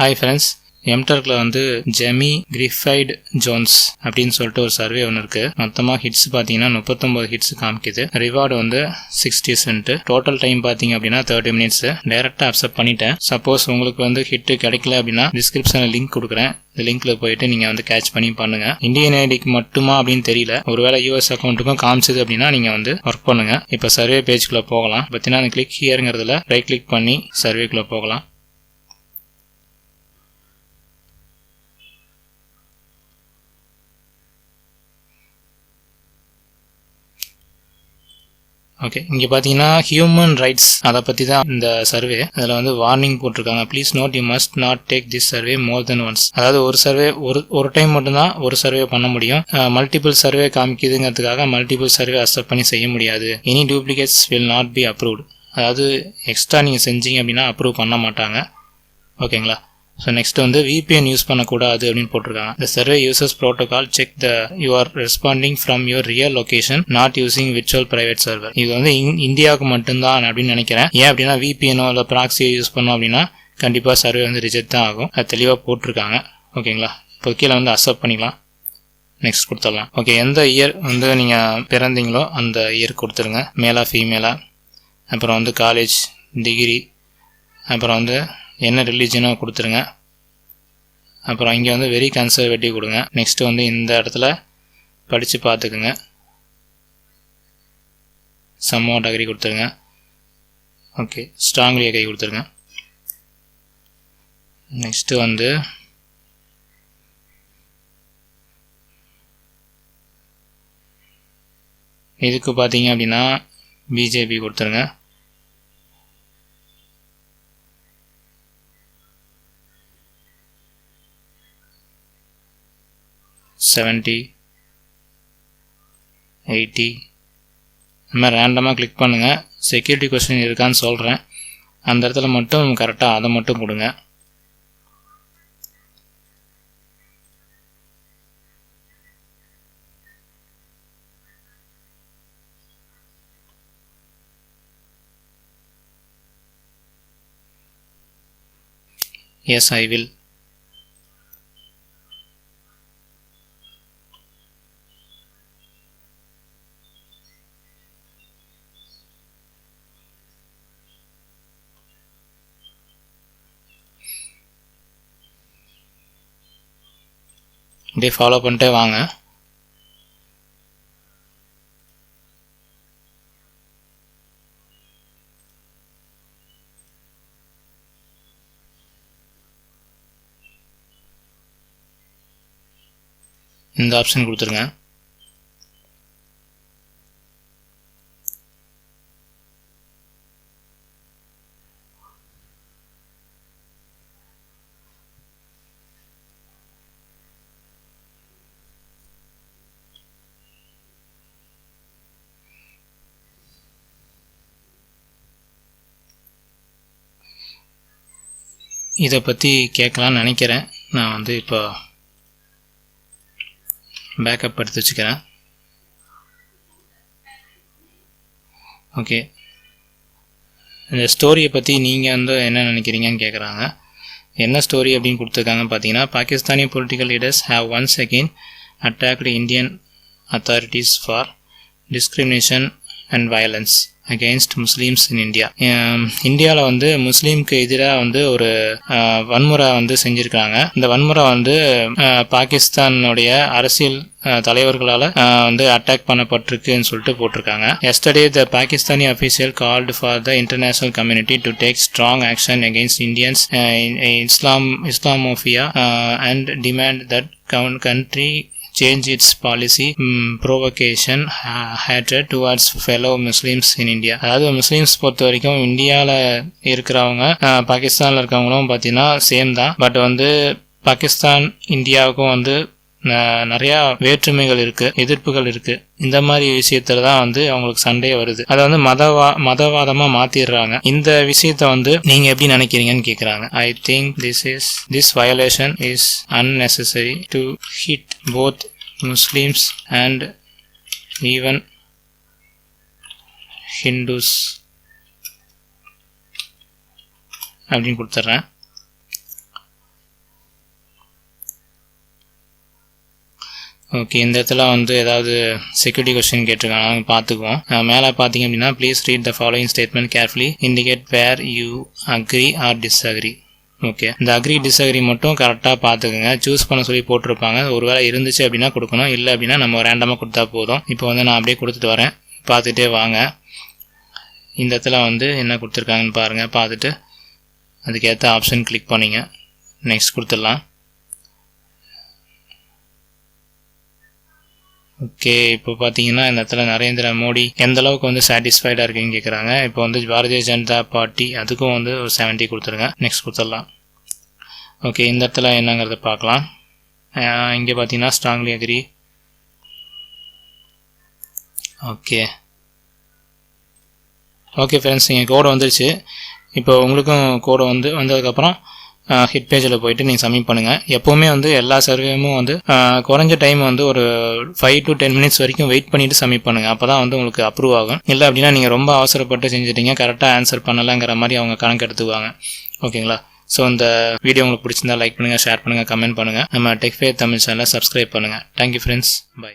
Hi friends, Mturkல வந்து Jamie கிரிஃபைட் Jones அப்படின்னு சொல்லிட்டு ஒரு சர்வே ஒன்று இருக்கு. மொத்தமாக ஹிட்ஸ் பார்த்தீங்கன்னா 39 ஹிட்ஸ் காமிக்குது. ரிவார்டு வந்து 60 சென்ட். டோட்டல் டைம் பார்த்தீங்க அப்படின்னா 30 மினிட்ஸ். டைரக்டாக அக்செப்ட் பண்ணிட்டேன். சப்போஸ் உங்களுக்கு வந்து ஹிட் கிடைக்கல அப்படின்னா டிஸ்கிரிப்ஷனில் லிங்க் கொடுக்குறேன். இந்த லிங்க்ல போயிட்டு நீங்க வந்து கேட்ச் பண்ணி பண்ணுங்க. இந்தியன் ஐடிக்கு மட்டுமா அப்படின்னு தெரியல. ஒருவேளை யூஎஸ் அக்கௌண்ட்டுக்கும் காமிச்சது அப்படின்னா நீங்க வந்து ஒர்க் பண்ணுங்க. இப்போ சர்வே பேஜ்குள்ள போகலாம். பார்த்தீங்கன்னா கிளிக் ஹியருங்கிறதுல ரைட் கிளிக் பண்ணி சர்வேக்குள்ள போகலாம். ஓகே, இங்கே பார்த்தீங்கன்னா ஹியூமன் ரைட்ஸ் அதை பற்றி தான் இந்த சர்வே. அதில் வந்து வார்னிங் போட்டிருக்காங்க. Please note you must not take this survey more than once. அதாவது ஒரு சர்வே ஒரு டைம் மட்டும்தான் ஒரு சர்வே பண்ண முடியும். மல்டிபிள் சர்வே காமிக்குதுங்கிறதுக்காக மல்டிபிள் சர்வே அக்செப்ட் பண்ணி செய்ய முடியாது. Any duplicates will not be approved. அதாவது எக்ஸ்ட்ரா நீங்கள் செஞ்சீங்க அப்படின்னா அப்ரூவ் பண்ண மாட்டாங்க. ஓகேங்களா? ஸோ நெக்ஸ்ட் வந்து VPN யூஸ் பண்ணக்கூடாது அப்படின்னு போட்டிருக்காங்க. இந்த survey users protocol check you are responding from your real location not using virtual private server. இது வந்து இந்தியாவுக்கு மட்டும்தான் அப்படின்னு நினைக்கிறேன். ஏன் அப்படின்னா VPNஓ இல்லை ப்ராக்ஸியோ யூஸ் பண்ணோம் அப்படின்னா கண்டிப்பாக சர்வே வந்து ரிஜெக்ட் தான் ஆகும். அது தெளிவாக போட்டிருக்காங்க. ஓகேங்களா? இப்போ கீழே வந்து அக்செப்ட் பண்ணிக்கலாம். நெக்ஸ்ட் கொடுத்துடலாம். ஓகே, எந்த இயர் வந்து நீங்கள் பிறந்தீங்களோ அந்த இயர் கொடுத்துருங்க. மேலா ஃபீமேலா, அப்புறம் வந்து காலேஜ், டிகிரி, அப்புறம் வந்து என்ன ரிலீஜனோ கொடுத்துருங்க. அப்புறம் இங்கே வந்து வெரி கன்சர்வேட்டிவ் கொடுங்க. நெக்ஸ்ட் வந்து இந்த இடத்துல படித்து பார்த்துக்குங்க. சம்வாட் அக்ரி கொடுத்துருங்க. ஓகே, ஸ்ட்ராங்லி அக்ரி கொடுத்துருங்க. நெக்ஸ்ட் வந்து இதுக்கு பார்த்தீங்க அப்படின்னா BJP கொடுத்துருங்க. $70, $80 இந்த மாதிரி ரேண்டமாக கிளிக் பண்ணுங்கள். செக்யூரிட்டி கொஸ்டின் இருக்கான்னு சொல்கிறேன். அந்த இடத்துல மட்டும் கரெக்டாக அதை மட்டும் கொடுங்க. Yes, I will. இப்படியே ஃபாலோ பண்ணிட்டே வாங்க. இந்த ஆப்ஷன் கொடுத்துருங்க. இதை பற்றி கேட்கலான்னு நினைக்கிறேன். நான் வந்து இப்போ பேக்கப் எடுத்து வச்சுக்கிறேன். ஓகே, இந்த ஸ்டோரியை பற்றி நீங்கள் வந்து என்ன நினைக்கிறீங்கன்னு கேட்குறாங்க. என்ன ஸ்டோரி அப்படின்னு கொடுத்துருக்காங்க பார்த்தீங்கன்னா, Pakistani political leaders have once again attacked Indian authorities for discrimination and violence against Muslims in India. இந்தியாவில் வந்து முஸ்லீம்க்கு எதிராக வந்து ஒரு வன்முறை வந்து செஞ்சுருக்காங்க. இந்த வன்முறை வந்து பாகிஸ்தானுடைய அரசியல் தலைவர்களால் வந்து அட்டாக் பண்ணப்பட்டிருக்குன்னு சொல்லிட்டு போட்டிருக்காங்க. Yesterday the Pakistani official called for the international community to take strong action against India's Islamophobia and demand that country change its policy provocation hatred towards fellow Muslims in India. அதாவது முஸ்லீம்ஸ் பொறுத்த வரைக்கும் இந்தியாவில் இருக்கிறவங்க பாகிஸ்தானில் இருக்கிறவங்களும் பார்த்தீங்கன்னா சேம் தான். But வந்து பாகிஸ்தான் இந்தியாவுக்கும் வந்து நிறையா வேற்றுமைகள் இருக்குது, எதிர்ப்புகள் இருக்குது. இந்த மாதிரி விஷயத்துல தான் வந்து அவங்களுக்கு சண்டையே வருது. அதை வந்து மதவாதமாக மாற்றிடுறாங்க. இந்த விஷயத்த வந்து நீங்கள் எப்படி நினைக்கிறீங்கன்னு கேட்குறாங்க. I think this violation is unnecessary to hit both Muslims and even Hindus அப்படின்னு கொடுத்துட்றேன். ஓகே, இந்த இடத்துல வந்து ஏதாவது செக்யூரிட்டி கொஸ்டின் கேட்டிருக்காங்க, பார்த்துக்குவோம். மேலே பார்த்தீங்க அப்படின்னா please read the following statement carefully, indicate where you agree or disagree. Okay, இந்த அக்ரி டிஸ்அக்ரி மட்டும் கரெக்டாக பார்த்துக்குங்க. சூஸ் பண்ண சொல்லி போட்டிருப்பாங்க. ஒருவேளை இருந்துச்சு அப்படின்னா கொடுக்கணும், இல்லை அப்படின்னா நம்ம ரேண்டமாக கொடுத்தா போதும். இப்போ வந்து நான் அப்படியே கொடுத்துட்டு வரேன், பார்த்துட்டே வாங்க. இந்த இடத்துல வந்து என்ன கொடுத்துருக்காங்கன்னு பாருங்கள், பார்த்துட்டு அதுக்கேற்ற ஆப்ஷன் கிளிக் பண்ணிங்க, நெக்ஸ்ட் கொடுத்துடலாம். ஓகே, இப்போ பார்த்தீங்கன்னா இந்த இடத்துல நரேந்திர மோடி எந்த அளவுக்கு வந்து சாட்டிஸ்ஃபைடாக இருக்குன்னு கேட்குறாங்க. இப்போ வந்து பாரதிய ஜனதா பார்ட்டி அதுக்கும் வந்து ஒரு 70 கொடுத்துருங்க, நெக்ஸ்ட் கொடுத்துடலாம். ஓகே, இந்த இடத்துல என்னங்கிறத பார்க்கலாம். இங்கே பார்த்தீங்கன்னா ஸ்ட்ராங்லி அக்ரி. ஓகே ஃப்ரெண்ட்ஸ், நீங்கள் கோடு வந்துருச்சு. இப்போ உங்களுக்கும் கோடு வந்ததுக்கப்புறம் ஹிட் பேஜில் போயிட்டு நீங்கள் சப்மிட் பண்ணுங்கள். எப்போவுமே வந்து எல்லா சர்வேவும் வந்து குறைஞ்ச டைம் வந்து ஒரு 5 to 10 minutes வரைக்கும் வெயிட் பண்ணிவிட்டு சப்மிட் பண்ணுங்கள். அப்போ தான் வந்து உங்களுக்கு அப்ரூவ் ஆகும். இல்லை அப்படின்னா நீங்கள் ரொம்ப அவசரப்பட்டு செஞ்சுட்டீங்க, கரெக்டாக ஆன்சர் பண்ணலைங்கிற மாதிரி அவங்க கணக்கு எடுத்துக்குவாங்க. ஓகேங்களா? ஸோ இந்த வீடியோ உங்களுக்கு பிடிச்சிருந்தா லைக் பண்ணுங்கள், ஷேர் பண்ணுங்கள், கமெண்ட் பண்ணுங்கள். நம்ம டெக் ஃபேர் தமிழ் சேனலை சப்ஸ்கிரைப் பண்ணுங்கள். Thank you friends, by.